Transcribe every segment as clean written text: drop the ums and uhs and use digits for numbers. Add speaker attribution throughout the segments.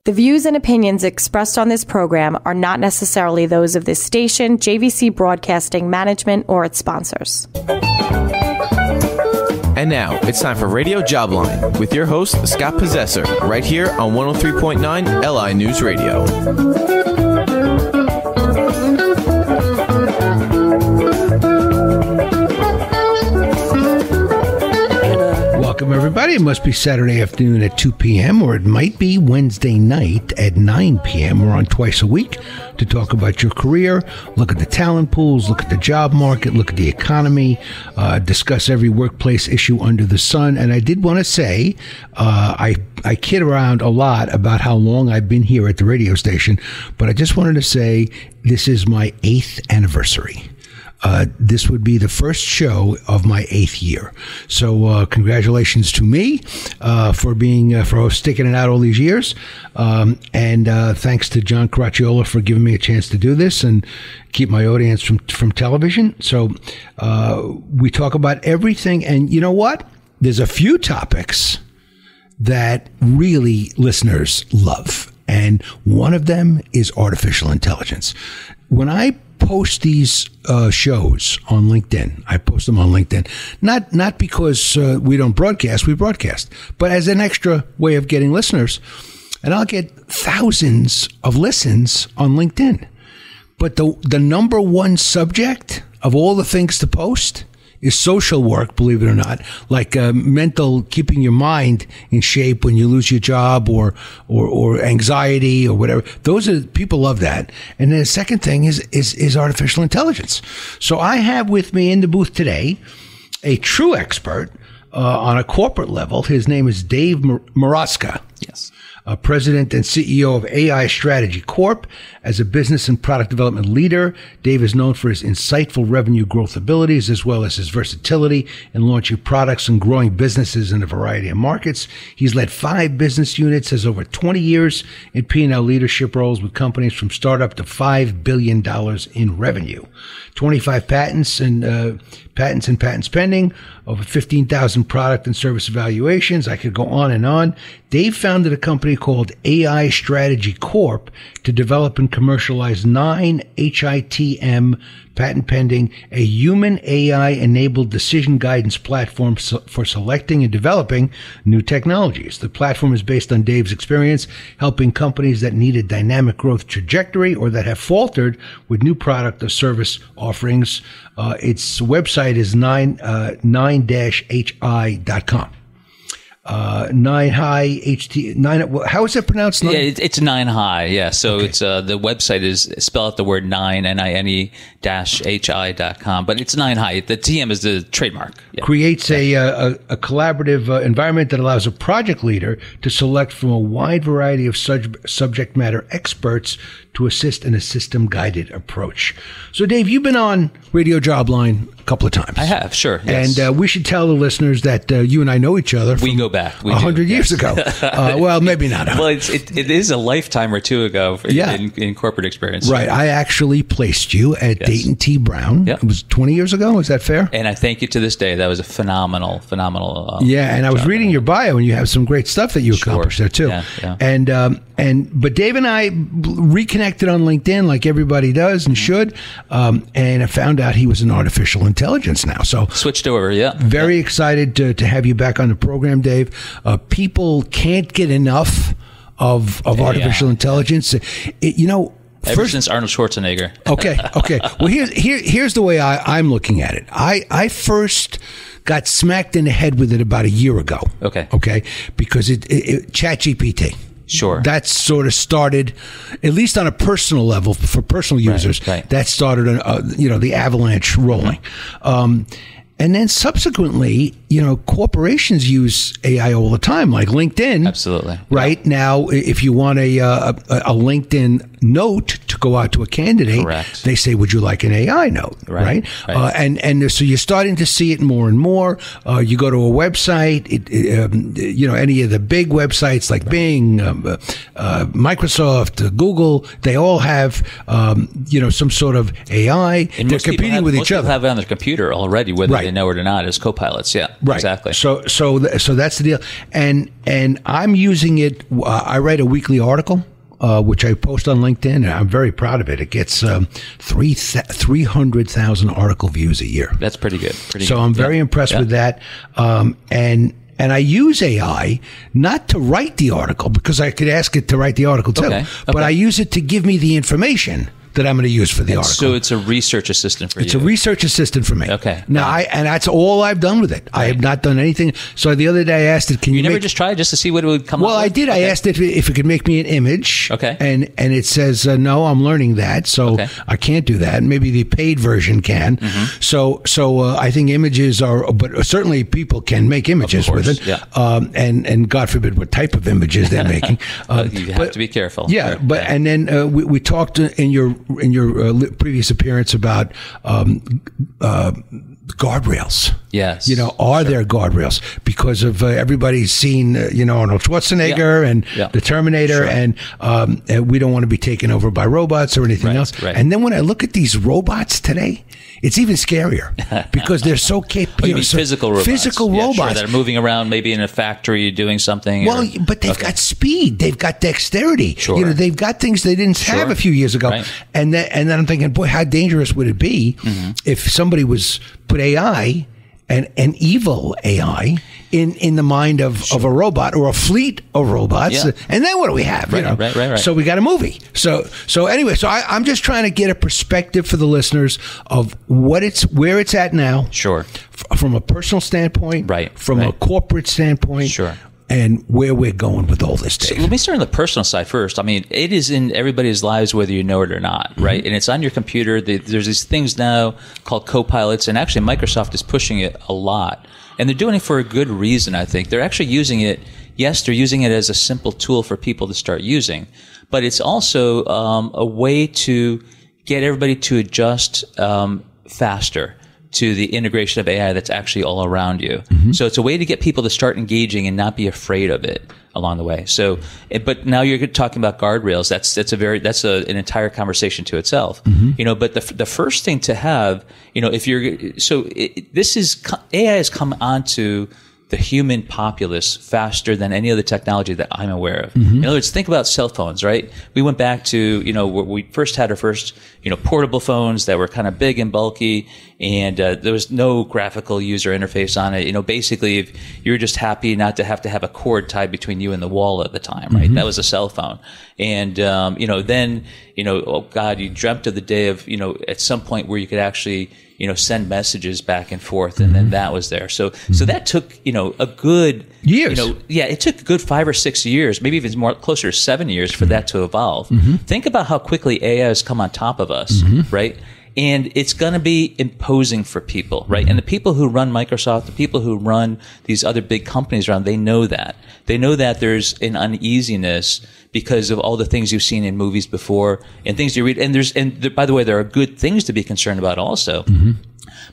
Speaker 1: The views and opinions expressed on this program are not necessarily those of this station, JVC Broadcasting Management, or its sponsors.
Speaker 2: And now, it's time for Radio Jobline with your host, Scott Possessor, right here on 103.9 LI News Radio.
Speaker 3: Welcome, everybody. It must be Saturday afternoon at 2 p.m. or it might be Wednesday night at 9 p.m. We're on twice a week to talk about your career, look at the talent pools, look at the job market, look at the economy, discuss every workplace issue under the sun. And I did want to say, I kid around a lot about how long I've been here at the radio station, but I just wanted to say this is my 8th anniversary. This would be the first show of my 8th year. So congratulations to me for sticking it out all these years. And thanks to John Caracciolo for giving me a chance to do this and keep my audience from television. So we talk about everything. And you know what? There's a few topics that really listeners love. And one of them is artificial intelligence. When I post these shows on LinkedIn. I post them on LinkedIn, not because we don't broadcast, we broadcast, but as an extra way of getting listeners. And I'll get thousands of listens on LinkedIn. But the number one subject of all the things to post is social work, believe it or not, like keeping your mind in shape when you lose your job or anxiety or whatever. People love that. And then the second thing is artificial intelligence. So I have with me in the booth today a true expert on a corporate level. His name is Dave Mrozka.
Speaker 4: Yes.
Speaker 3: President and CEO of AI Strategy Corp. As a business and product development leader, Dave is known for his insightful revenue growth abilities as well as his versatility in launching products and growing businesses in a variety of markets. He's led 5 business units, has over 20 years in P&L leadership roles with companies from startup to $5 billion in revenue. 25 patents and patents pending, over 15,000 product and service evaluations. I could go on and on. Dave founded a company called AI Strategy Corp to develop and commercialize 9 HITM patent pending, a human AI enabled decision guidance platform for selecting and developing new technologies. The platform is based on Dave's experience helping companies that need a dynamic growth trajectory or that have faltered with new product or service offerings. Its website is 9-hi.com. 9hi, how is it pronounced?
Speaker 4: Yeah, it's 9hi. Yeah. So okay. It's the website is spell out the word 9 NINE-HI.com, but it's 9hi. The TM is the trademark. Yeah.
Speaker 3: Creates a collaborative environment that allows a project leader to select from a wide variety of subject matter experts to assist in a system-guided approach. So, Dave, you've been on Radio Jobline a couple of times.
Speaker 4: I have, sure. Yes.
Speaker 3: And we should tell the listeners that you and I know each other.
Speaker 4: We go back.
Speaker 3: 100 years ago. Well, maybe not.
Speaker 4: Well, it is a lifetime or two ago in corporate experience.
Speaker 3: Right. I actually placed you at Dayton T. Brown. Yep. It was 20 years ago. Is that fair?
Speaker 4: And I thank you to this day. That was a phenomenal
Speaker 3: yeah, and I was reading your bio, and you have some great stuff that you accomplished there, too.
Speaker 4: Yeah.
Speaker 3: But Dave and I reconnected on LinkedIn like everybody does and should, and I found out he was in artificial intelligence now. So
Speaker 4: switched over,
Speaker 3: Very excited to have you back on the program, Dave. People can't get enough of artificial intelligence.
Speaker 4: Ever since Arnold Schwarzenegger.
Speaker 3: Okay. Well, here's the way I'm looking at it. I first got smacked in the head with it about a year ago. Okay. Because it ChatGPT.
Speaker 4: Sure.
Speaker 3: That sort of started, at least on a personal level, for personal users,
Speaker 4: right.
Speaker 3: That started, the avalanche rolling. And then subsequently, corporations use AI all the time, like LinkedIn.
Speaker 4: Absolutely.
Speaker 3: Right? Yeah. Now, if you want a LinkedIn note to go out to a candidate,
Speaker 4: correct,
Speaker 3: they say, would you like an AI note? Right. And so you're starting to see it more and more. You go to a website, any of the big websites like Bing, Microsoft, Google, they all have, some sort of AI.
Speaker 4: And
Speaker 3: they're competing with each other.
Speaker 4: Most people have it on their computer already, whether they know it or not, as co-pilots. Yeah.
Speaker 3: Right.
Speaker 4: Exactly.
Speaker 3: So that's the deal. And I'm using it. I write a weekly article, which I post on LinkedIn, and I'm very proud of it. It gets 300,000 article views a year.
Speaker 4: That's pretty good.
Speaker 3: So I'm very impressed with that. And I use AI not to write the article, because I could ask it to write the article too, but I use it to give me the information that I'm going to use for the article.
Speaker 4: So it's a research assistant for you.
Speaker 3: It's a research assistant for me.
Speaker 4: Okay.
Speaker 3: Now, and that's all I've done with it. I have not done anything. So the other day I asked it, can you
Speaker 4: never just tried just to see what it would come up with?
Speaker 3: Well, I did. Okay. I asked it if it could make me an image.
Speaker 4: Okay.
Speaker 3: And it says, no, I'm learning that. So I can't do that. Maybe the paid version can. So I think images are, but certainly people can make images with it.
Speaker 4: Yeah.
Speaker 3: And God forbid what type of images they're making.
Speaker 4: You have to be careful.
Speaker 3: Yeah. But, and then we talked in your previous appearance about guardrails.
Speaker 4: Yes.
Speaker 3: Are there guardrails? Because of everybody's seen, Arnold Schwarzenegger and the Terminator, and we don't want to be taken over by robots or anything else. Right. And then when I look at these robots today, it's even scarier because they're so capable.
Speaker 4: Physical robots.
Speaker 3: Physical robots.
Speaker 4: Sure, that are moving around, maybe in a factory doing something.
Speaker 3: Well, but they've got speed. They've got dexterity.
Speaker 4: Sure.
Speaker 3: They've got things they didn't have a few years ago. Right. And then I'm thinking, boy, how dangerous would it be if somebody put AI, an evil AI, in the mind of a robot or a fleet of robots, and then what do we have?
Speaker 4: Right.
Speaker 3: So we got a movie. So anyway, I'm just trying to get a perspective for the listeners of where it's at now.
Speaker 4: Sure.
Speaker 3: From a personal standpoint, from a corporate standpoint,
Speaker 4: sure.
Speaker 3: And where we're going with all this, Dave.
Speaker 4: So let me start on the personal side first. I mean, it is in everybody's lives, whether you know it or not, right? And it's on your computer. There's these things now called co-pilots, and actually Microsoft is pushing it a lot. And they're doing it for a good reason, I think. They're actually using it, they're using it as a simple tool for people to start using. But it's also a way to get everybody to adjust faster to the integration of AI that's actually all around you. So it's a way to get people to start engaging and not be afraid of it along the way. So, but now you're talking about guardrails. That's an entire conversation to itself. But the first thing to have, AI has come onto the human populace faster than any other technology that I'm aware of. In other words, think about cell phones, right? We went back to, where we first had our first, portable phones that were kind of big and bulky, and there was no graphical user interface on it. Basically, if you were just happy not to have a cord tied between you and the wall at the time, right? That was a cell phone. And, then, oh God, you dreamt of the day of, at some point where you could actually, send messages back and forth, and then that was there. So that took, a good
Speaker 3: years.
Speaker 4: It took a good 5 or 6 years, maybe even more closer to 7 years for that to evolve. Think about how quickly AI has come on top of us, right? And it's going to be imposing for people, right? And the people who run Microsoft, the people who run these other big companies around, they know that. They know that there's an uneasiness because of all the things you've seen in movies before and things you read. And by the way, there are good things to be concerned about also.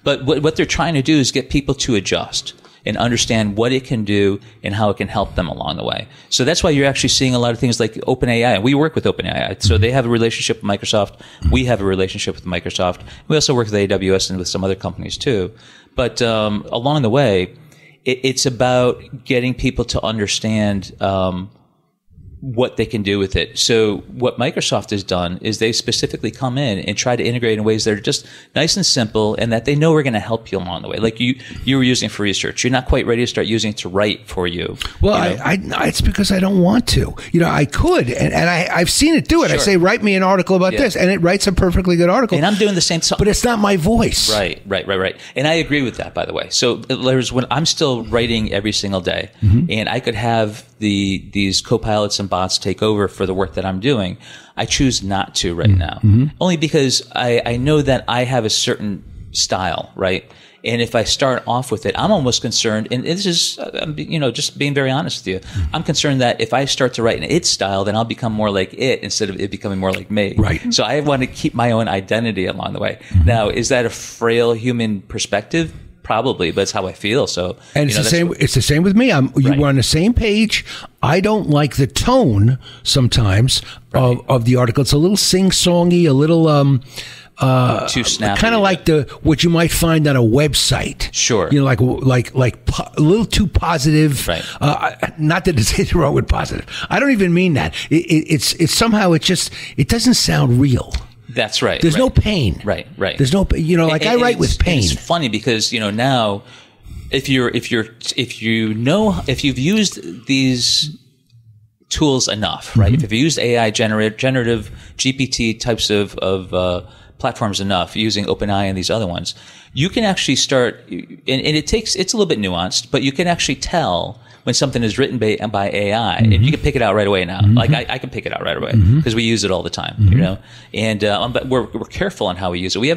Speaker 4: But what they're trying to do is get people to adjust and understand what it can do and how it can help them along the way. So that's why you're actually seeing a lot of things like OpenAI. We work with OpenAI. So they have a relationship with Microsoft. We have a relationship with Microsoft. We also work with AWS and with some other companies too. But along the way, it's about getting people to understand what they can do with it. So what Microsoft has done is they specifically come in and try to integrate in ways that are just nice and simple and that they know are going to help you along the way. Like you were using it for research. You're not quite ready to start using it to write for you.
Speaker 3: Well, it's because I don't want to. I could, and I've seen it do it. Sure. I say, write me an article about this, and it writes a perfectly good article.
Speaker 4: And I'm doing the same.
Speaker 3: But it's not my voice.
Speaker 4: Right. And I agree with that, by the way. So when I'm still writing every single day, and I could have these co-pilots and bots take over for the work that I'm doing, I choose not to right now. Only because I know that I have a certain style, right? And if I start off with it, I'm almost concerned, and this is, just being very honest with you, I'm concerned that if I start to write in its style, then I'll become more like it instead of it becoming more like me.
Speaker 3: Right.
Speaker 4: So I want to keep my own identity along the way. Now, is that a frail human perspective? probably, but it's how I feel. So,
Speaker 3: and it's the same. It's the same with me. We're on the same page. I don't like the tone sometimes of the article. It's a little sing-songy, a little
Speaker 4: too snappy,
Speaker 3: kind of like what you might find on a website.
Speaker 4: Sure,
Speaker 3: like a little too positive.
Speaker 4: Right.
Speaker 3: Not that there's anything wrong with positive. I don't even mean that. It's somehow it doesn't sound real.
Speaker 4: That's right.
Speaker 3: There's no pain.
Speaker 4: Right.
Speaker 3: There's no, I write with pain.
Speaker 4: It's funny because now, if you've used these tools enough, right? If you've used AI generative GPT types of platforms enough, using OpenAI and these other ones, you can actually start, and it's a little bit nuanced, but you can actually tell when something is written by AI, and you can pick it out right away now. Like I can pick it out right away because we use it all the time, and but we're careful on how we use it. We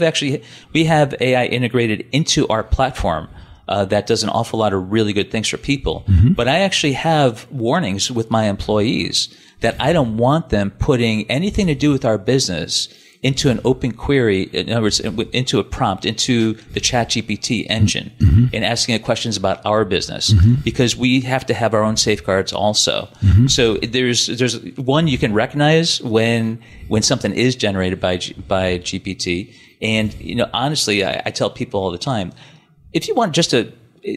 Speaker 4: have AI integrated into our platform. That does an awful lot of really good things for people. But I actually have warnings with my employees that I don't want them putting anything to do with our business into an open query, in other words, into a prompt, into the ChatGPT engine, and asking it questions about our business, because we have to have our own safeguards also. So there's one, you can recognize when something is generated by GPT, and honestly, I tell people all the time, if you want just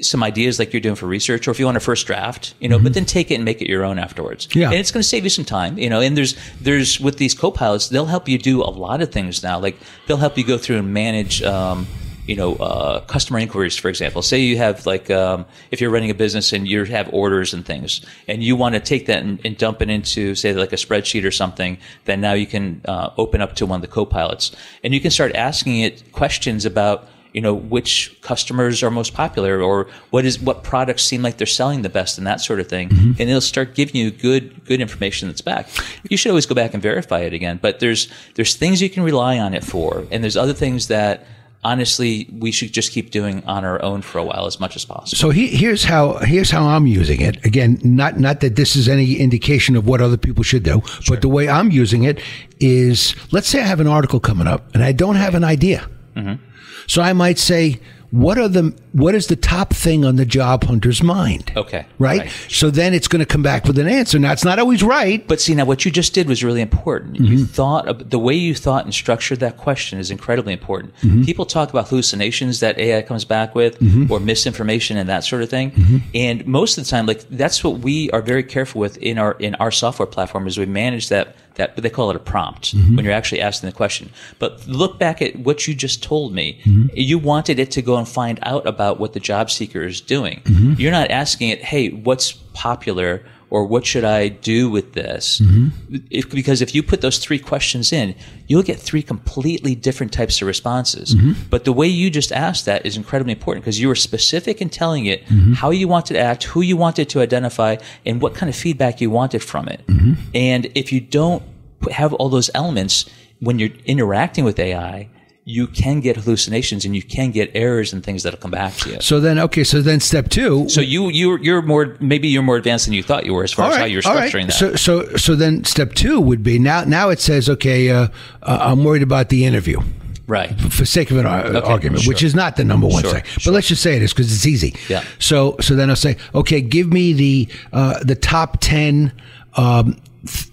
Speaker 4: some ideas like you're doing for research, or if you want a first draft, but then take it and make it your own afterwards. Yeah. And it's going to save you some time, and there's with these co-pilots, they'll help you do a lot of things now. Like they'll help you go through and manage, customer inquiries, for example. Say you have if you're running a business and you have orders and things, and you want to take that and dump it into, say, like a spreadsheet or something, then now you can open up to one of the co-pilots, and you can start asking it questions about which customers are most popular, or what products seem like they're selling the best, and that sort of thing. And it'll start giving you good information that's back. You should always go back and verify it again, but there's things you can rely on it for, and there's other things that honestly we should just keep doing on our own for a while as much as possible. So
Speaker 3: here's how I'm using it. Again, not that this is any indication of what other people should do, but the way I'm using it is, let's say I have an article coming up and I don't have an idea. So I might say, what is the top thing on the job hunter's mind?
Speaker 4: Okay.
Speaker 3: Right? So then it's going to come back with an answer. Now, it's not always right.
Speaker 4: But see, now what you just did was really important. You thought, the way you thought and structured that question is incredibly important. People talk about hallucinations that AI comes back with, or misinformation and that sort of thing. And most of the time, that's what we are very careful with in our software platform, is we manage that they call it a prompt when you're actually asking the question. But look back at what you just told me. You wanted it to go and find out about what the job seeker is doing. You're not asking it, hey, what's popular, or what should I do with this? Because if you put those three questions in, you'll get three completely different types of responses. But the way you just asked that is incredibly important, because you were specific in telling it how you wanted to act, who you wanted to identify, and what kind of feedback you wanted from it. And if you don't have all those elements when you're interacting with AI, you can get hallucinations and you can get errors and things that'll come back to you. So
Speaker 3: then step two.
Speaker 4: So you're more advanced than you thought you were as far as how you're structuring that.
Speaker 3: So then step two would be, now it says, okay, I'm worried about the interview.
Speaker 4: Right.
Speaker 3: For sake of an argument, which is not the number one thing. But let's just say it is, because it's easy.
Speaker 4: Yeah.
Speaker 3: So then I'll say, okay, give me the top 10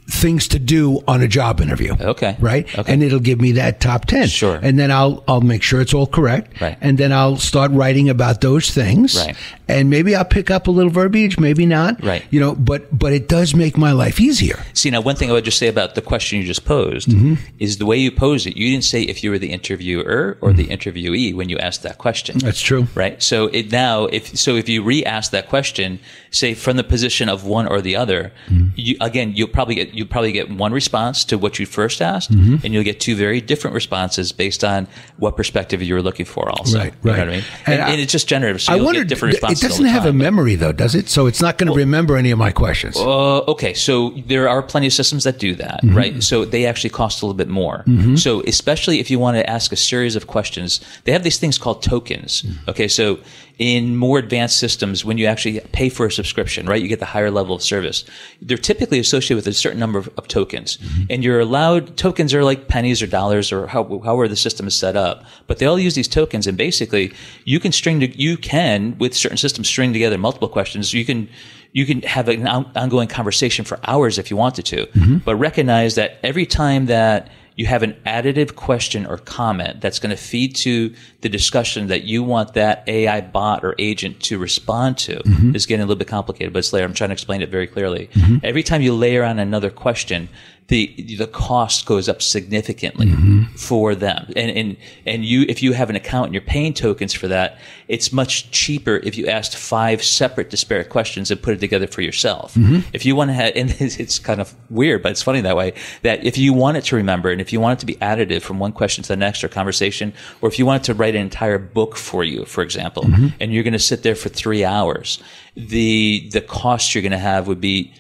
Speaker 3: things to do on a job interview.
Speaker 4: Okay.
Speaker 3: Right?
Speaker 4: Okay.
Speaker 3: And it'll give me that top 10.
Speaker 4: Sure.
Speaker 3: And then I'll make sure it's all correct.
Speaker 4: Right.
Speaker 3: And then I'll start writing about those things.
Speaker 4: Right.
Speaker 3: And maybe I'll pick up a little verbiage, maybe not.
Speaker 4: Right.
Speaker 3: But it does make my life easier.
Speaker 4: See, now one thing I would just say about the question you just posed is the way you posed it. You didn't say if you were the interviewer or the interviewee when you asked that question.
Speaker 3: That's true.
Speaker 4: Right. So if you re-ask that question, say from the position of one or the other, you'll probably get one response to what you first asked, and you'll get two very different responses based on what perspective you were looking for also.
Speaker 3: Right.
Speaker 4: You know what I mean? And it's just generative, so you'll get different responses.
Speaker 3: It doesn't have a memory, though, does it? So it's not going to remember any of my questions.
Speaker 4: Okay, so there are plenty of systems that do that, right? So they actually cost a little bit more. So especially if you want to ask a series of questions, they have these things called tokens. Okay, so in more advanced systems, when you actually pay for a subscription, right, you get the higher level of service. They're typically associated with a certain number of tokens. And you're allowed, tokens are like pennies or dollars or however the system is set up. But they all use these tokens, and basically you can with certain systems string together multiple questions. You can have an ongoing conversation for hours if you wanted to. But recognize that every time that you have an additive question or comment that's going to feed to the discussion that you want that AI bot or agent to respond to, is getting a little bit complicated, but it's later. I'm trying to explain it very clearly. Every time you layer on another question, the cost goes up significantly for them. And if you have an account and you're paying tokens for that, it's much cheaper if you asked 5 separate disparate questions and put it together for yourself. If you want to have, and it's kind of weird, but it's funny that way, that if you want it to remember, and if you want it to be additive from one question to the next or conversation, or if you want it to write an entire book for you, for example, and you're going to sit there for 3 hours, the cost you're going to have would be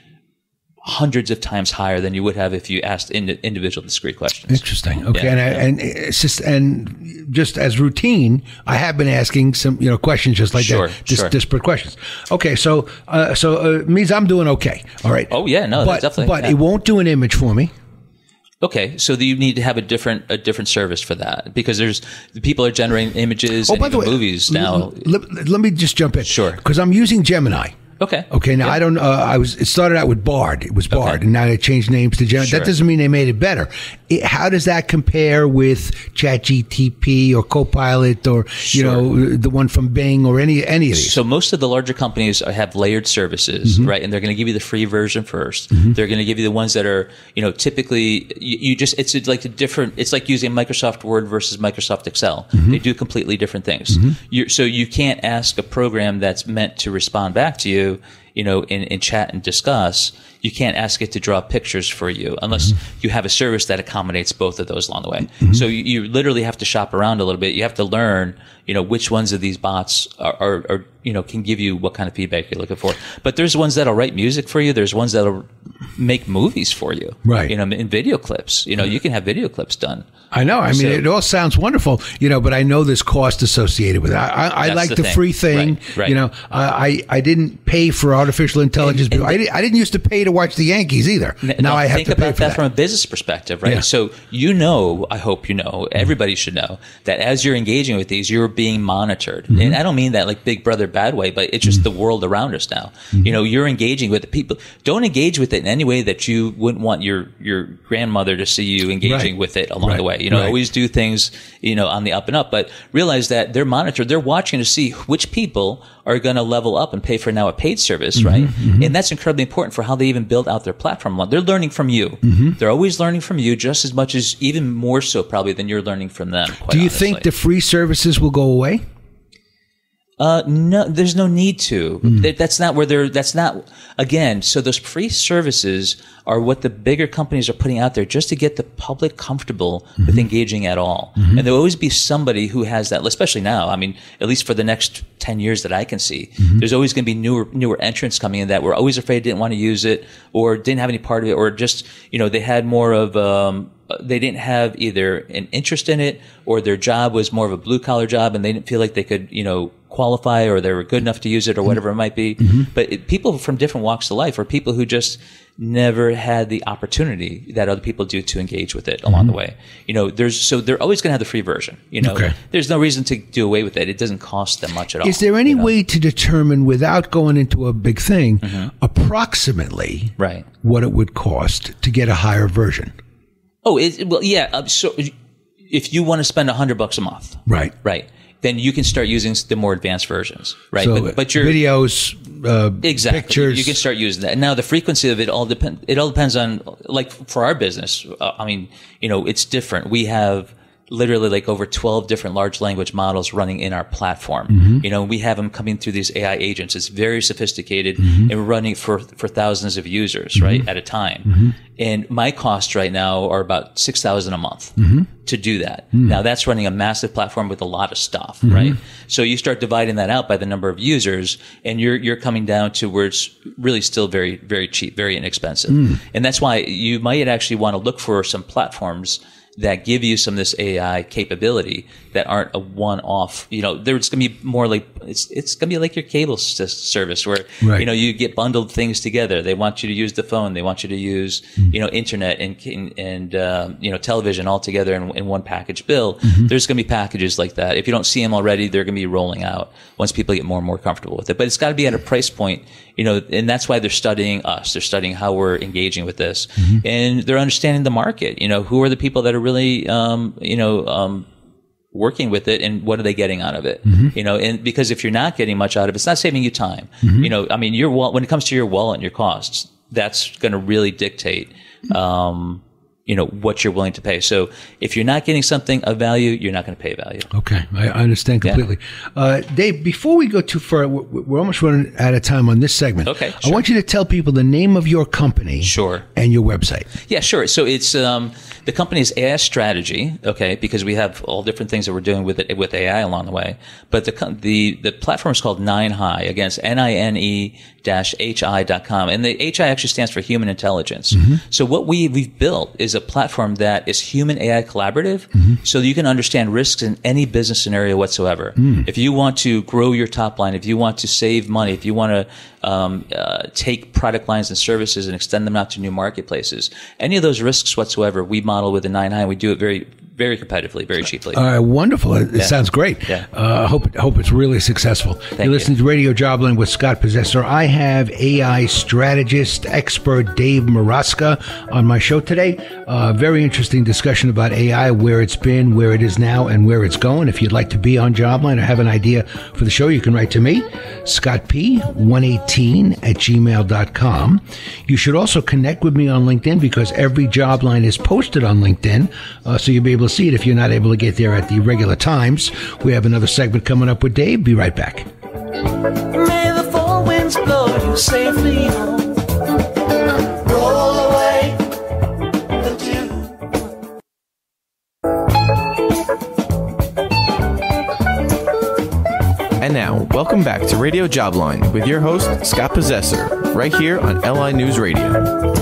Speaker 4: hundreds of times higher than you would have if you asked individual discrete questions.
Speaker 3: Interesting. Okay, and it's just as routine, I have been asking some questions just like that, disparate questions. Okay, so it means I'm doing okay. All right.
Speaker 4: Oh yeah, no, definitely.
Speaker 3: But it won't do an image for me.
Speaker 4: Okay, so you need to have a different service for that, because people are generating images and even movies now.
Speaker 3: Let me just jump in.
Speaker 4: Sure.
Speaker 3: Because I'm using Gemini. Okay. Now I don't. It started out with Bard. It was Bard, and now they changed names to Gemini. That doesn't mean they made it better. How does that compare with ChatGPT or Copilot or the one from Bing or any of these?
Speaker 4: So most of the larger companies have layered services, right? And they're going to give you the free version first. They're going to give you the ones that are typically it's like it's like using Microsoft Word versus Microsoft Excel. They do completely different things. So you can't ask a program that's meant to respond back to you, in chat and discuss. You can't ask it to draw pictures for you unless you have a service that accommodates both of those along the way. So you literally have to shop around a little bit. You have to learn, which ones of these bots are can give you what kind of feedback you're looking for. But there's ones that'll write music for you. There's ones that'll make movies for you.
Speaker 3: Right.
Speaker 4: In video clips. You can have video clips done.
Speaker 3: I know. I mean, it all sounds wonderful, but I know there's cost associated with it. I like the free thing.
Speaker 4: Right.
Speaker 3: I didn't pay for artificial intelligence. I didn't used to pay to watch the Yankees either. Now I have to pay for that.
Speaker 4: Think about that from a business perspective, right? Yeah. So I hope everybody should know that as you're engaging with these, you're being monitored. And I don't mean that like Big Brother bad way, but it's just the world around us now. You're engaging with it. People don't engage with it in any way that you wouldn't want your grandmother to see you engaging with it along the way. Always do things, on the up and up, but realize that they're monitored. They're watching to see which people are going to level up and pay for now a paid service, right? And that's incredibly important for how they even build out their platform. They're learning from you. They're always learning from you just as much as, even more so probably than you're learning from them.
Speaker 3: Do you think the free services will go away?
Speaker 4: No, there's no need to. That's not again, so those free services are what the bigger companies are putting out there just to get the public comfortable with engaging at all. And there'll always be somebody who has that, especially now. I mean, at least for the next 10 years that I can see, there's always going to be newer entrants coming in that were always afraid, didn't want to use it, or didn't have any part of it, or just, they had more of, they didn't have either an interest in it, or their job was more of a blue collar job and they didn't feel like they could, qualify, or they were good enough to use it, or whatever it might be. But people from different walks of life, or people who just never had the opportunity that other people do to engage with it along the way. They're always going to have the free version. There's no reason to do away with it. It doesn't cost them much at all.
Speaker 3: Is there any way to determine, without going into a big thing, approximately what it would cost to get a higher version?
Speaker 4: Oh, so if you want to spend $100 a month, right, then you can start using the more advanced versions, right?
Speaker 3: So, but your videos, pictures,
Speaker 4: you can start using that. Now, the frequency of it all depends on, like, for our business. It's different. We have literally like over 12 different large language models running in our platform. We have them coming through these AI agents. It's very sophisticated and running for thousands of users, right, at a time. And my costs right now are about $6,000 a month to do that. Now that's running a massive platform with a lot of stuff, right? So you start dividing that out by the number of users, and you're coming down to where it's really still very, very cheap, very inexpensive. And that's why you might actually want to look for some platforms that give you some of this AI capability that aren't a one-off. There's going to be more like it's going to be like your cable service where you get bundled things together. They want you to use the phone. They want you to use internet and television all together in one package bill. There's going to be packages like that. If you don't see them already, they're going to be rolling out once people get more and more comfortable with it. But it's got to be at a price point, and that's why they're studying us. They're studying how we're engaging with this, and they're understanding the market. Who are the people that are really, working with it, and what are they getting out of it? And because if you're not getting much out of it, it's not saving you time. When it comes to your wallet and your costs, that's going to really dictate, what you're willing to pay. So if you're not getting something of value, you're not going to pay value.
Speaker 3: Okay. I understand completely. Yeah. Dave, before we go too far, we're almost running out of time on this segment.
Speaker 4: Okay. Sure.
Speaker 3: I want you to tell people the name of your company.
Speaker 4: Sure.
Speaker 3: And your website.
Speaker 4: Yeah, sure. So it's, the company is AI Strategy, okay, because we have all different things that we're doing with it, with AI along the way. But the platform is called 9Hi, again, it's NINE-HI.com. And the HI actually stands for human intelligence. So what we've built is a platform that is human AI collaborative, so that you can understand risks in any business scenario whatsoever. If you want to grow your top line, if you want to save money, if you want to take product lines and services and extend them out to new marketplaces, any of those risks whatsoever, we model with the 9Hi, and we do it very, very competitively, very cheaply.
Speaker 3: Wonderful. It sounds great.
Speaker 4: Yeah.
Speaker 3: I hope it's really successful. You're listening to Radio Jobline with Scott Possessor. I have AI strategist, expert Dave Mrozka on my show today. Very interesting discussion about AI, where it's been, where it is now, and where it's going. If you'd like to be on Jobline or have an idea for the show, you can write to me, scottp118@gmail.com. You should also connect with me on LinkedIn, because every Jobline is posted on LinkedIn, so you'll be able to see it if you're not able to get there at the regular times. We have another segment coming up with Dave. Be right back.
Speaker 5: May the four winds blow you safely home. Roll away the dew.
Speaker 2: And now, welcome back to Radio Jobline with your host, Scott Possessor, right here on LI News Radio.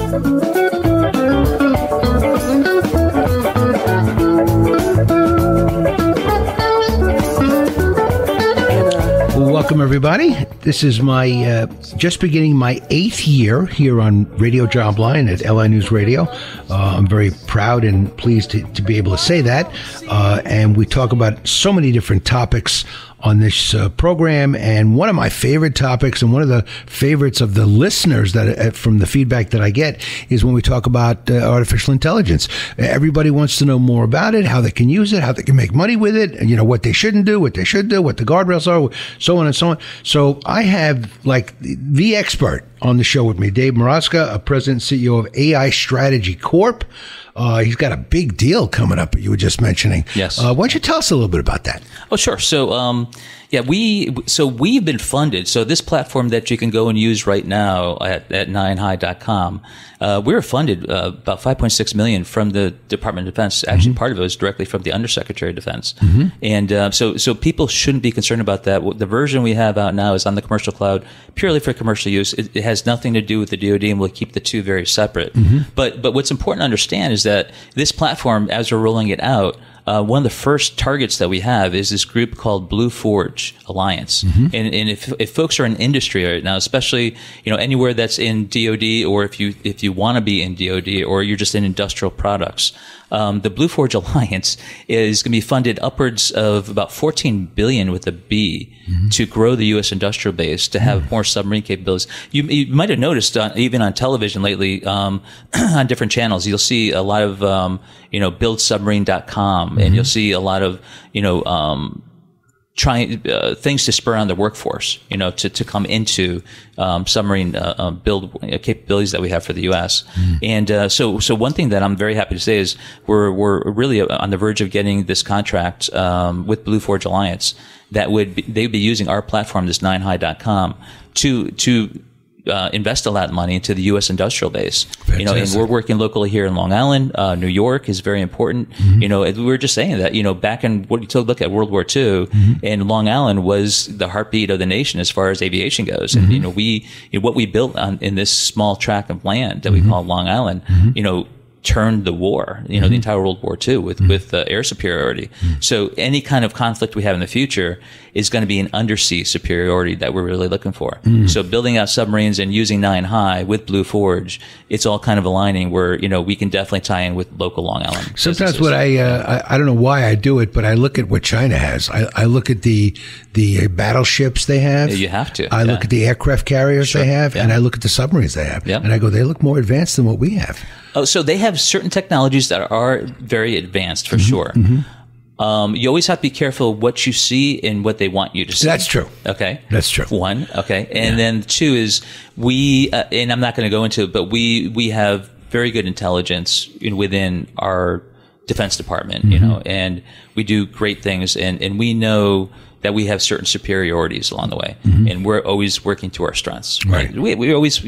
Speaker 3: Welcome, everybody. This is my just beginning my 8th year here on Radio Jobline at LI News Radio. I'm very proud and pleased to be able to say that. And we talk about so many different topics on this program, and one of my favorite topics and one of the favorites of the listeners that from the feedback that I get is when we talk about artificial intelligence. Everybody wants to know more about it, how they can use it, how they can make money with it, and what they shouldn't do, what they should do, what the guardrails are, so on and so on. So I have like the expert on the show with me, Dave Mrozka, President and CEO of AI Strategy Corp. He's got a big deal coming up that you were just mentioning.
Speaker 4: Yes.
Speaker 3: Why don't you tell us a little bit about that?
Speaker 4: Oh, sure. So, we've been funded. So this platform that you can go and use right now at 9hi.com, we were funded about $5.6 million from the Department of Defense. Actually, part of it was directly from the Undersecretary of Defense. And so people shouldn't be concerned about that. The version we have out now is on the commercial cloud, purely for commercial use. It has nothing to do with the DoD, and we'll keep the two very separate. But what's important to understand is that this platform, as we're rolling it out, one of the first targets that we have is this group called Blue Forge Alliance. And if folks are in industry right now, especially anywhere that's in DoD, or if you want to be in DoD, or you're just in industrial products, the Blue Forge Alliance is going to be funded upwards of about $14 billion with a B to grow the U.S. industrial base, to have more submarine capabilities. You might have noticed even on television lately, on different channels, you'll see a lot of buildsubmarine.com, and you'll see a lot of trying things to spur on the workforce, to come into submarine build capabilities that we have for the U.S. And so one thing that I'm very happy to say is we're really on the verge of getting this contract with Blue Forge Alliance that they'd be using our platform, this 9hi.com, to invest a lot of money into the U.S. industrial base.
Speaker 3: Fantastic.
Speaker 4: And we're working locally here in Long Island. New York is very important. We were just saying that, back in what you took a look at World War II, and Long Island was the heartbeat of the nation as far as aviation goes. And, what we built in this small tract of land that we call Long Island, turned the war, the entire World War II with air superiority. So any kind of conflict we have in the future is going to be an undersea superiority that we're really looking for. So building out submarines and using 9 high with Blue Forge, it's all kind of aligning where, we can definitely tie in with local Long Island
Speaker 3: Sometimes
Speaker 4: businesses.
Speaker 3: what I don't know why I do it, but I look at what China has. I look at the battleships they have.
Speaker 4: Yeah, you have to.
Speaker 3: I look at the aircraft carriers they have,
Speaker 4: Yeah.
Speaker 3: and I look at the submarines they have.
Speaker 4: Yeah.
Speaker 3: And I go, they look more advanced than what we have.
Speaker 4: Oh, so they have certain technologies that are very advanced for sure. You always have to be careful what you see and what they want you to see.
Speaker 3: That's true.
Speaker 4: Okay.
Speaker 3: That's true.
Speaker 4: 1. Okay. And then 2 is we, and I'm not going to go into it, but we have very good intelligence within our Defense Department, and we do great things, and we know that we have certain superiorities along the way, and we're always working to our strengths. Right? We're always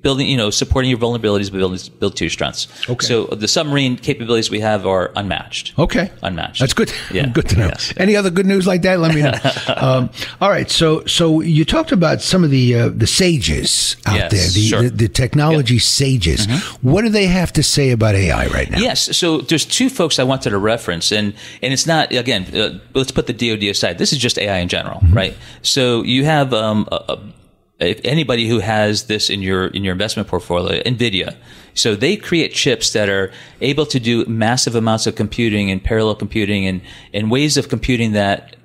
Speaker 4: building, supporting your vulnerabilities, but build to your strengths. Okay. So the submarine capabilities we have are unmatched.
Speaker 3: Okay.
Speaker 4: Unmatched.
Speaker 3: That's good.
Speaker 4: Yeah.
Speaker 3: Good to know.
Speaker 4: Yes.
Speaker 3: Any other good news like that? Let me know. All right. So you talked about some of the sages out there, the technology sages. What do they have to say about AI right now?
Speaker 4: Yes. So there's 2 folks I wanted to reference, and it's not, again, let's put the DoD aside. This is just AI in general, right? So you have if anybody who has this in your investment portfolio, NVIDIA. So they create chips that are able to do massive amounts of computing and parallel computing and ways of computing that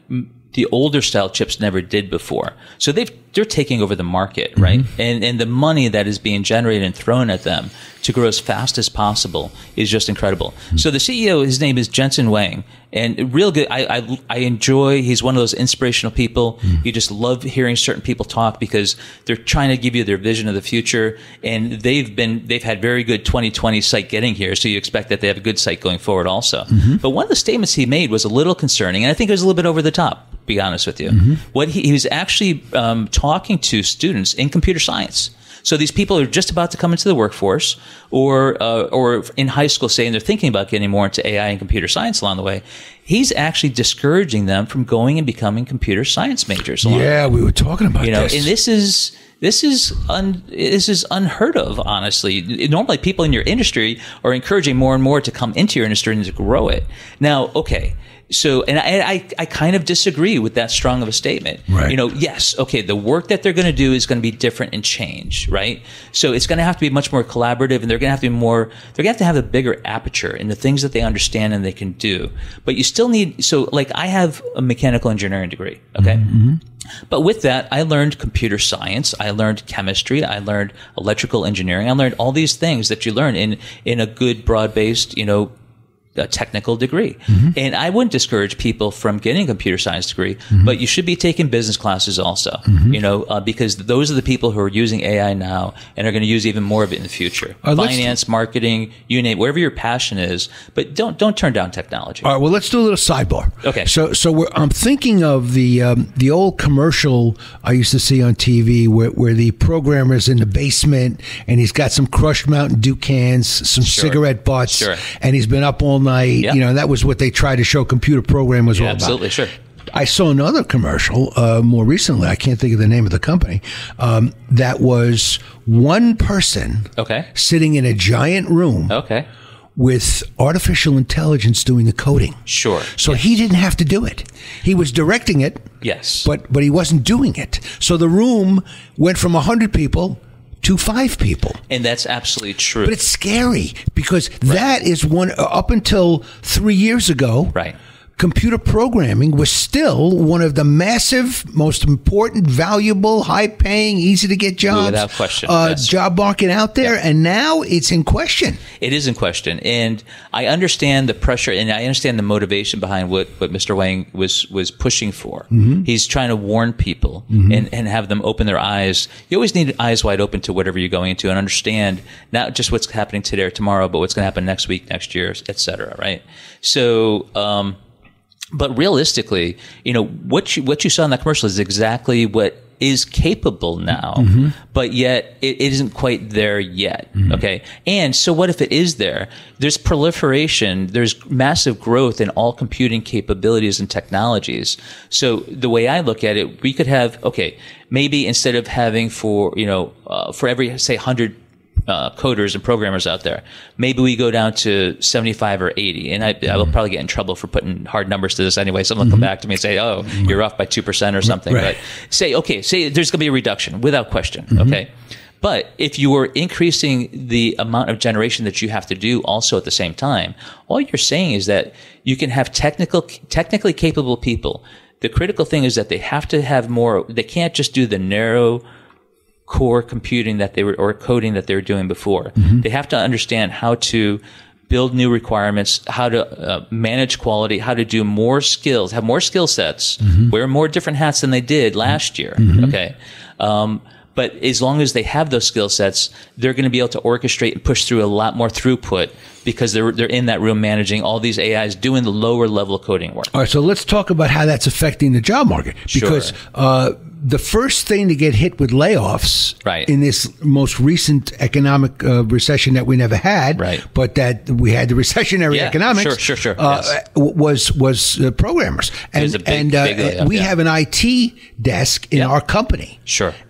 Speaker 4: the older style chips never did before. So they're taking over the market, right? And the money that is being generated and thrown at them to grow as fast as possible is just incredible. So the CEO, his name is Jensen Huang, and real good. I enjoy. He's one of those inspirational people. You just love hearing certain people talk because they're trying to give you their vision of the future, and they've had very good 2020 sight getting here. So you expect that they have a good sight going forward also. But one of the statements he made was a little concerning, and I think it was a little bit over the top. Be honest with you, what he was actually talking to students in computer science. So these people are just about to come into the workforce, or in high school, saying they're thinking about getting more into AI and computer science along the way. He's actually discouraging them from going and becoming computer science majors.
Speaker 3: Yeah, we were talking about this.
Speaker 4: And this is unheard of, honestly. Normally, people in your industry are encouraging more and more to come into your industry and to grow it. Now, okay. So, and I kind of disagree with that strong of a statement.
Speaker 3: Right.
Speaker 4: Yes, okay, the work that they're going to do is going to be different and change, right? So it's going to have to be much more collaborative, and they're going to have to have a bigger aperture in the things that they understand and they can do. But you still need, so like I have a mechanical engineering degree, okay? But with that, I learned computer science, I learned chemistry, I learned electrical engineering, I learned all these things that you learn in a good broad-based, a technical degree. And I wouldn't discourage people from getting a computer science degree, but you should be taking business classes also, because those are the people who are using AI now and are going to use even more of it in the future. Finance, marketing, you name it, wherever your passion is, but don't turn down technology.
Speaker 3: All right, well, let's do a little sidebar.
Speaker 4: Okay.
Speaker 3: So I'm thinking of the old commercial I used to see on TV where the programmer's in the basement and he's got some crushed Mountain Dew cans, some cigarette butts, and he's been up all night.
Speaker 4: Yep.
Speaker 3: That was what they tried to show computer program was all about.
Speaker 4: Absolutely, sure.
Speaker 3: I saw another commercial more recently. I can't think of the name of the company. That was one person sitting in a giant room with artificial intelligence doing the coding.
Speaker 4: Sure.
Speaker 3: So he didn't have to do it. He was directing it.
Speaker 4: Yes.
Speaker 3: But he wasn't doing it. So the room went from 100 people to 5 people.
Speaker 4: And that's absolutely true.
Speaker 3: But it's scary because that is one, up until 3 years ago, computer programming was still one of the massive, most important, valuable, high-paying, easy-to-get jobs.
Speaker 4: Without question.
Speaker 3: Job market out there, and now it's in question.
Speaker 4: It is in question. And I understand the pressure, and I understand the motivation behind what Mr. Wang was pushing for. He's trying to warn people and have them open their eyes. You always need eyes wide open to whatever you're going into and understand not just what's happening today or tomorrow, but what's going to happen next week, next year, et cetera, right? So, but realistically, what you saw in that commercial is exactly what is capable now, but yet it isn't quite there yet. Okay. And so what if it is there? There's proliferation. There's massive growth in all computing capabilities and technologies. So the way I look at it, we could have, maybe instead of having for every, say, 100 coders and programmers out there. Maybe we go down to 75 or 80. And I will probably get in trouble for putting hard numbers to this anyway. Someone will come back to me and say, oh, you're off by 2% or something.
Speaker 3: Right.
Speaker 4: But say there's going to be a reduction without question. Okay. But if you were increasing the amount of generation that you have to do also at the same time, all you're saying is that you can have technically capable people. The critical thing is that they have to have more. They can't just do the narrow core computing or coding that they were doing before. They have to understand how to build new requirements, how to manage quality, how to do more skills, have more skill sets, wear more different hats than they did last year. Okay. But as long as they have those skill sets, they're going to be able to orchestrate and push through a lot more throughput because they're in that room managing all these AIs doing the lower level coding work.
Speaker 3: All right, so let's talk about how that's affecting the job market. Because the first thing to get hit with layoffs in this most recent economic recession that we never had, but that we had the recessionary economics, was programmers. And we have an IT desk in our company.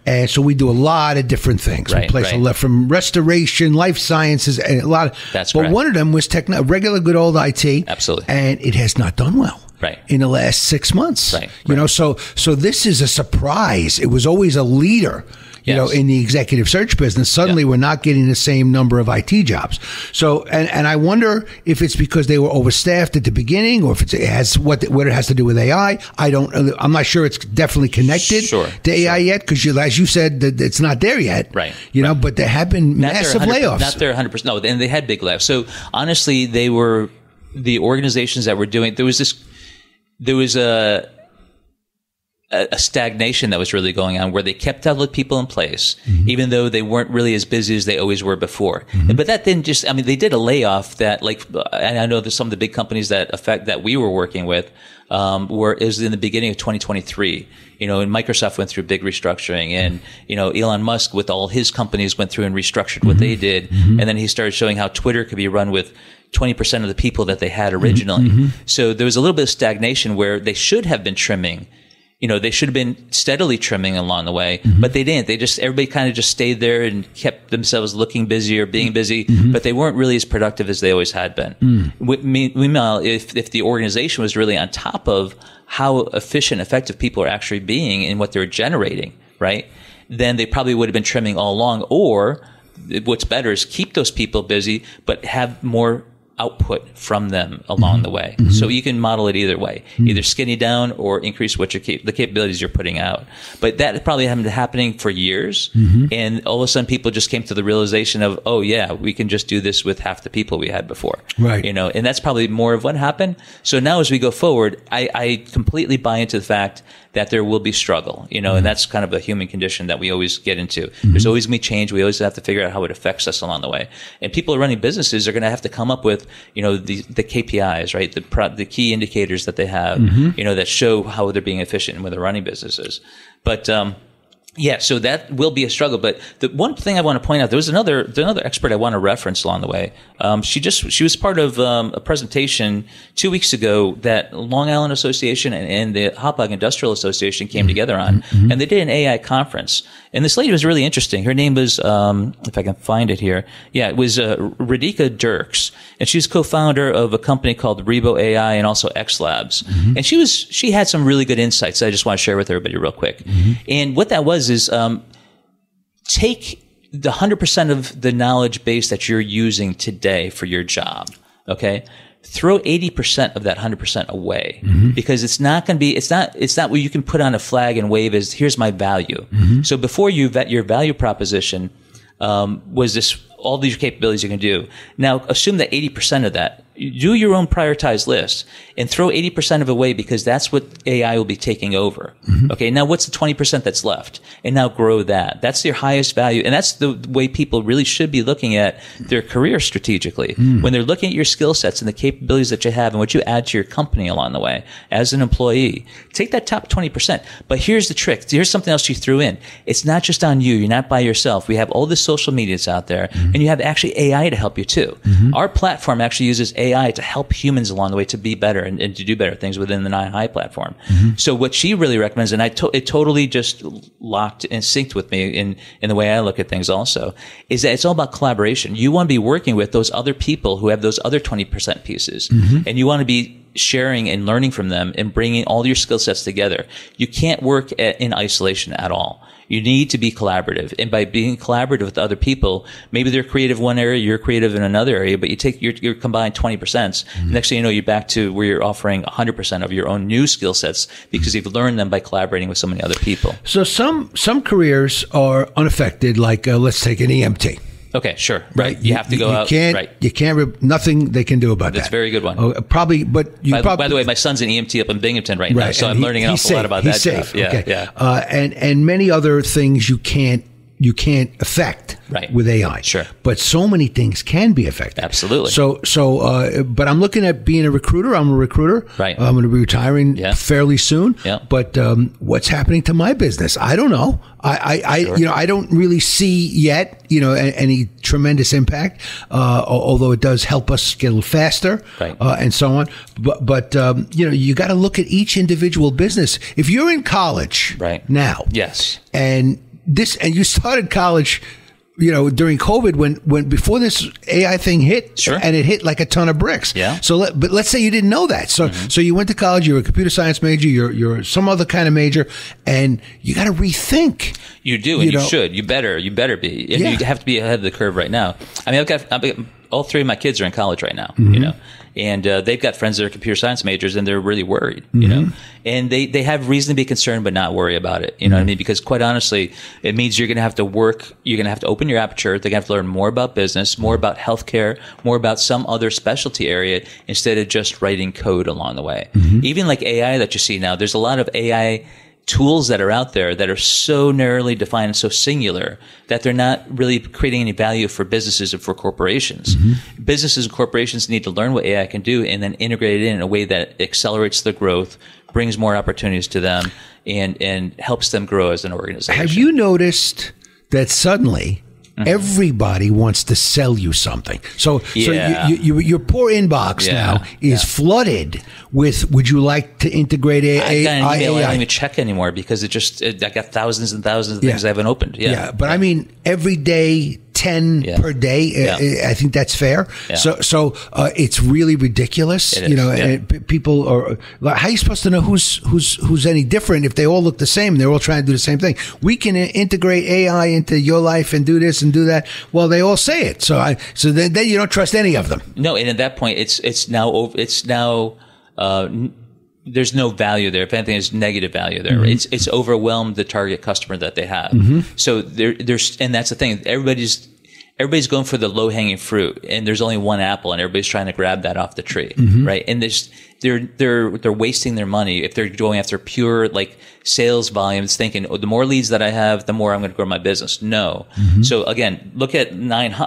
Speaker 3: And so we do a lot of different things. We place a lot from restoration, life sciences, and a lot of.
Speaker 4: That's
Speaker 3: but
Speaker 4: correct.
Speaker 3: one of them was regular good old IT.
Speaker 4: Absolutely.
Speaker 3: And it has not done well. In the last 6 months. You know, so this is a surprise. It was always a leader. You know, in the executive search business, suddenly we're not getting the same number of IT jobs. So, and I wonder if it's because they were overstaffed at the beginning, or if it has what it has to do with AI. I'm not sure it's definitely connected to AI yet, because as you said, that it's not there yet. You know, but there have been massive layoffs.
Speaker 4: Not there 100%. No, and they had big layoffs. So honestly, they were the organizations that were doing. There was a stagnation that was really going on where they kept all the people in place, even though they weren't really as busy as they always were before. But that didn't just, I mean, they did a layoff that, like, and I know there's some of the big companies that we were working with, is in the beginning of 2023, you know, and Microsoft went through big restructuring, and, you know, Elon Musk with all his companies went through and restructured what they did. And then he started showing how Twitter could be run with 20% of the people that they had originally. So there was a little bit of stagnation where they should have been trimming. You know, they should have been steadily trimming along the way, but they didn't. Everybody kind of just stayed there and kept themselves looking busy or being busy, but they weren't really as productive as they always had been. Meanwhile, if the organization was really on top of how efficient, effective people are actually being and what they're generating, right, then they probably would have been trimming all along. Or what's better is keep those people busy, but have more output from them along the way. So you can model it either way, either skinny down or increase what the capabilities you're putting out. But that probably hadn't been happening for years. And all of a sudden people just came to the realization of, oh yeah, we can just do this with half the people we had before. You know, and that's probably more of what happened. So now as we go forward, I completely buy into the fact that there will be struggle, you know, and that's kind of a human condition that we always get into. There's always going to be change. We always have to figure out how it affects us along the way. And people running businesses are going to have to come up with, you know, the KPIs, right? The key indicators that they have, you know, that show how they're being efficient when they're running businesses. But, yeah, so that will be a struggle. But the one thing I want to point out, there's another expert I want to reference along the way. She was part of a presentation 2 weeks ago that Long Island Association and the Hauppauge Industrial Association came together on, and they did an AI conference. And this lady was really interesting. Her name was, if I can find it here, it was Radhika Dirks, and she's co-founder of a company called Rebo AI and also X Labs. And she had some really good insights that I just want to share with everybody real quick. And what that was is take the 100% of the knowledge base that you're using today for your job, okay? Throw 80% of that 100% away, because it's not going to be, it's not what you can put on a flag and wave as, here's my value. So before your value proposition was this, all these capabilities you can do. Now assume that 80% of that, do your own prioritized list and throw 80% of it away, because that's what AI will be taking over. Okay, now what's the 20% that's left? And now grow that. That's your highest value. And that's the way people really should be looking at their career strategically. When they're looking at your skill sets and the capabilities that you have and what you add to your company along the way as an employee, take that top 20%. But here's the trick. Here's something else you threw in. It's not just on you. You're not by yourself. We have all the social medias out there, and you have actually AI to help you too. Our platform actually uses AI to help humans along the way to be better and to do better things within the 9High platform. So what she really recommends, and it totally just locked and synced with me in the way I look at things also, is that it's all about collaboration. You want to be working with those other people who have those other 20% pieces, and you want to be sharing and learning from them and bringing all your skill sets together. You can't work in isolation at all. You need to be collaborative. And by being collaborative with other people, maybe they're creative in one area, you're creative in another area, but you take your combined 20%. Next thing you know, you're back to where you're offering 100% of your own new skill sets because you've learned them by collaborating with so many other people.
Speaker 3: So some careers are unaffected, like let's take an EMT.
Speaker 4: Okay, sure. Right. You have to go out. Right.
Speaker 3: You can't, nothing they can do about that.
Speaker 4: That's a very good one.
Speaker 3: Probably, but
Speaker 4: by the way, my son's an EMT up in Binghamton right now, so I'm learning an awful lot about that
Speaker 3: safe.
Speaker 4: Job. Yeah,
Speaker 3: okay.
Speaker 4: yeah.
Speaker 3: And many other things you can't affect with AI.
Speaker 4: Sure.
Speaker 3: But so many things can be affected.
Speaker 4: Absolutely.
Speaker 3: But I'm looking at being a recruiter. I'm a recruiter.
Speaker 4: Right.
Speaker 3: I'm going to be retiring fairly soon.
Speaker 4: Yeah.
Speaker 3: But what's happening to my business? I don't know. I don't really see yet, any tremendous impact, although it does help us get a little faster,
Speaker 4: right.
Speaker 3: And so on. But you got to look at each individual business. If you're in college now,
Speaker 4: yes,
Speaker 3: and you started college, during COVID when before this AI thing hit,
Speaker 4: sure.
Speaker 3: And it hit like a ton of bricks.
Speaker 4: Yeah.
Speaker 3: But let's say you didn't know that. So so you went to college, you're a computer science major, you're some other kind of major, and you got to rethink.
Speaker 4: You do, and you should. You better be. And you have to be ahead of the curve right now. I mean, I've got all three of my kids are in college right now, and they've got friends that are computer science majors, and they're really worried, and they have reason to be concerned, but not worry about it. You know what I mean? Because quite honestly, it means you're going to have to work. You're going to have to open your aperture. They're going to have to learn more about business, more about healthcare, more about some other specialty area instead of just writing code along the way. Even like AI that you see now, there's a lot of AI tools that are out there that are so narrowly defined and so singular that they're not really creating any value for businesses and for corporations. Businesses and corporations need to learn what AI can do and then integrate it in a way that accelerates the growth, brings more opportunities to them, and helps them grow as an organization.
Speaker 3: Have you noticed that suddenly everybody wants to sell you something? So your poor inbox now is flooded with, would you like to integrate AI?
Speaker 4: I don't even check anymore because I got thousands and thousands of things I haven't opened.
Speaker 3: But I mean, every day, 10 per day. I think that's fair. So it's really ridiculous. And people are, how are you supposed to know who's any different if they all look the same and they're all trying to do the same thing? We can integrate AI into your life and do this and do that. Well, they all say it. So then you don't trust any of them.
Speaker 4: No. And at that point, it's now there's no value there. If anything, there's negative value there. It's overwhelmed the target customer that they have. So there's, and that's the thing. Everybody's going for the low hanging fruit, and there's only one apple, and everybody's trying to grab that off the tree, right? And they're wasting their money if they're going after pure like sales volumes, thinking, the more leads that I have, the more I'm going to grow my business. No. So again, look at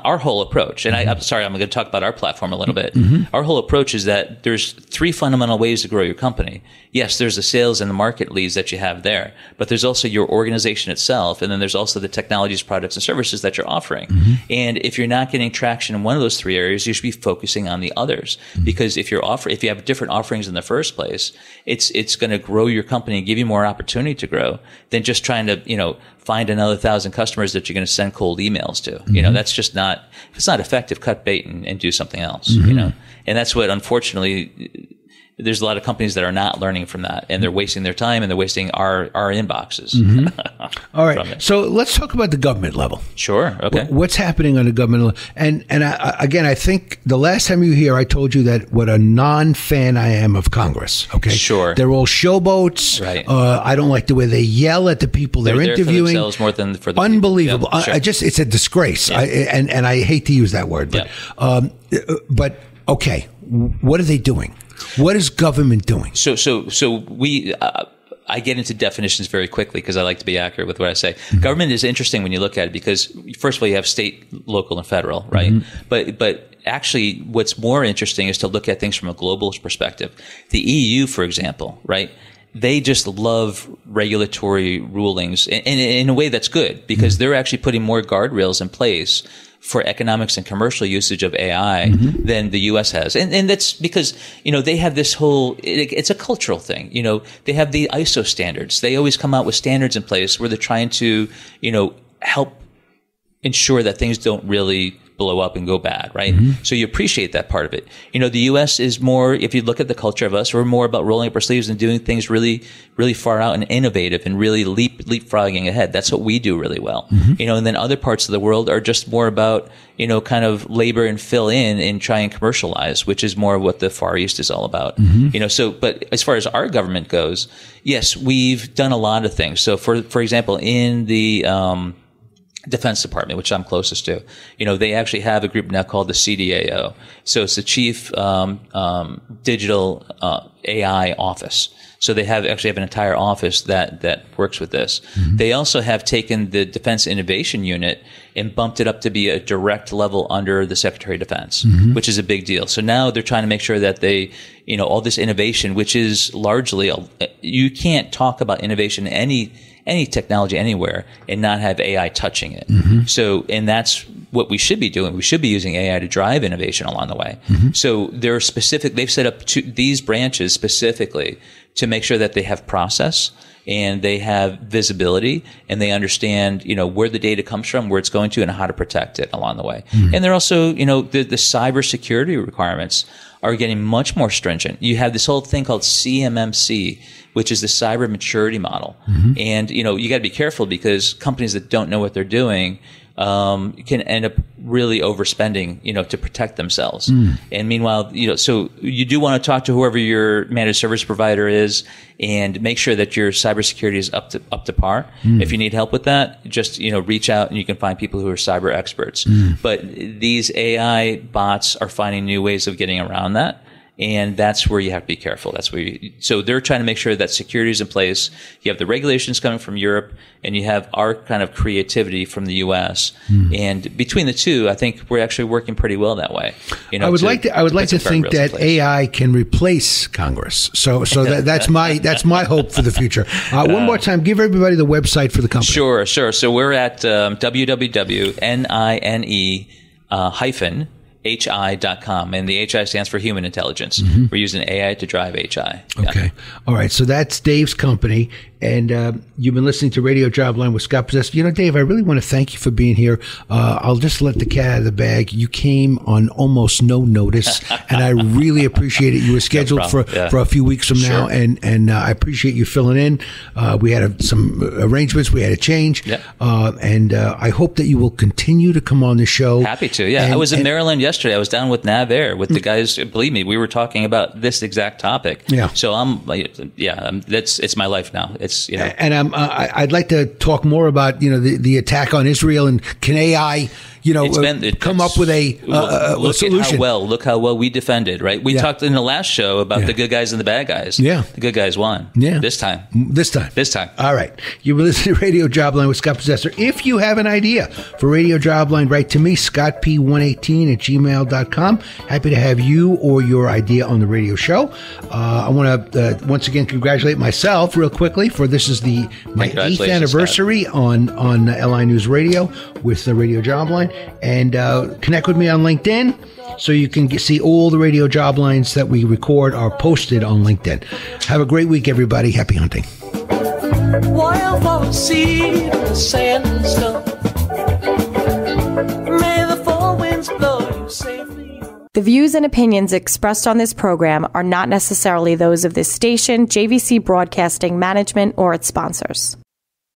Speaker 4: our whole approach. And I'm sorry, I'm going to talk about our platform a little bit. Our whole approach is that there's three fundamental ways to grow your company. Yes, there's the sales and the market leads that you have there, but there's also your organization itself. And then there's also the technologies, products, and services that you're offering. And if you're not getting traction in one of those three areas, you should be focusing on the others. Because if you have different offerings in the first place, it's going to grow your company and give you more opportunity to grow than just trying to, find another 1,000 customers that you're going to send cold emails to. That's just not, if it's not effective, cut bait and do something else, and that's what, unfortunately, there's a lot of companies that are not learning from that, and they're wasting their time and they're wasting our inboxes.
Speaker 3: All right. So let's talk about the government level.
Speaker 4: Sure. Okay.
Speaker 3: What's happening on the government level? And I think the last time you were here, I told you that what a non-fan I am of Congress. Okay.
Speaker 4: Sure.
Speaker 3: They're all showboats.
Speaker 4: Right.
Speaker 3: I don't like the way they yell at the people they're interviewing.
Speaker 4: For themselves more than for the
Speaker 3: unbelievable.
Speaker 4: People. Yeah, sure.
Speaker 3: It's a disgrace.
Speaker 4: Yeah.
Speaker 3: And I hate to use that word, but okay, what are they doing? What is government doing?
Speaker 4: So we, I get into definitions very quickly because I like to be accurate with what I say. Government is interesting when you look at it because, first of all, you have state, local, and federal, right? But actually, what's more interesting is to look at things from a global perspective. The EU, for example, right? They just love regulatory rulings in a way that's good because they're actually putting more guardrails in place for economics and commercial usage of AI than the U.S. has. And that's because, they have this whole, it's a cultural thing. They have the ISO standards. They always come out with standards in place where they're trying to, help ensure that things don't really blow up and go bad, right? So you appreciate that part of it. The U.S. is more, if you look at the culture of us, we're more about rolling up our sleeves and doing things really, really far out and innovative and really leapfrogging ahead. That's what we do really well. And then other parts of the world are just more about, kind of labor and fill in and try and commercialize, which is more of what the Far East is all about. But as far as our government goes, yes, we've done a lot of things. So for example, in the, Defense Department, which I'm closest to, they actually have a group now called the CDAO. So it's the Chief Digital AI Office. So they actually have an entire office that works with this. They also have taken the Defense Innovation Unit and bumped it up to be a direct level under the Secretary of Defense, which is a big deal. So now they're trying to make sure that they, all this innovation, which is largely, you can't talk about innovation any technology anywhere and not have AI touching it. So, and that's what we should be doing. We should be using AI to drive innovation along the way. So they've set up these branches specifically to make sure that they have process and they have visibility and they understand, where the data comes from, where it's going to, and how to protect it along the way. And they're also, the cybersecurity requirements are getting much more stringent. You have this whole thing called CMMC, which is the cyber maturity model. And, you got to be careful because companies that don't know what they're doing can end up really overspending, to protect themselves. And meanwhile, so you do want to talk to whoever your managed service provider is and make sure that your cybersecurity is up to par. If you need help with that, just, reach out and you can find people who are cyber experts. But these AI bots are finding new ways of getting around that. And that's where you have to be careful. So they're trying to make sure that security is in place. You have the regulations coming from Europe and you have our kind of creativity from the US. And between the two, I think we're actually working pretty well that way.
Speaker 3: I would like to think that AI can replace Congress. So that's my hope for the future. One more time, give everybody the website for the company.
Speaker 4: Sure. So we're at www.NINE- HI.com, and the HI stands for human intelligence. We're using AI to drive HI.
Speaker 3: Okay. All right. So that's Dave's company. And you've been listening to Radio Jobline with Scott Possessor. Dave, I really want to thank you for being here. I'll just let the cat out of the bag. You came on almost no notice, and I really appreciate it. You were scheduled for a few weeks from now, and I appreciate you filling in. We had some arrangements we had to change, and I hope that you will continue to come on the show.
Speaker 4: Happy to, yeah. I was in Maryland yesterday. I was down with NavAir with the guys. Believe me, we were talking about this exact topic. Yeah. So it's my life now.
Speaker 3: And I'd like to talk more about the attack on Israel and can AI come up with a solution.
Speaker 4: Look how well we defended, right? We talked in the last show about the good guys and the bad guys.
Speaker 3: Yeah.
Speaker 4: The good guys won.
Speaker 3: Yeah.
Speaker 4: This time.
Speaker 3: All right. You were listening to Radio Jobline with Scott Possessor. If you have an idea for Radio Jobline, write to me, scottp118@gmail.com. Happy to have you or your idea on the radio show. I want to once again congratulate myself real quickly for this is my 8th anniversary on LI News Radio with the Radio Jobline. And connect with me on LinkedIn so you can see all the Radio Joblines that we record are posted on LinkedIn. Have a great week, everybody. Happy hunting.
Speaker 5: Wildflower seed, the sand and snow. May the four winds blow you safely.
Speaker 1: The views and opinions expressed on this program are not necessarily those of this station, JVC Broadcasting Management, or its sponsors.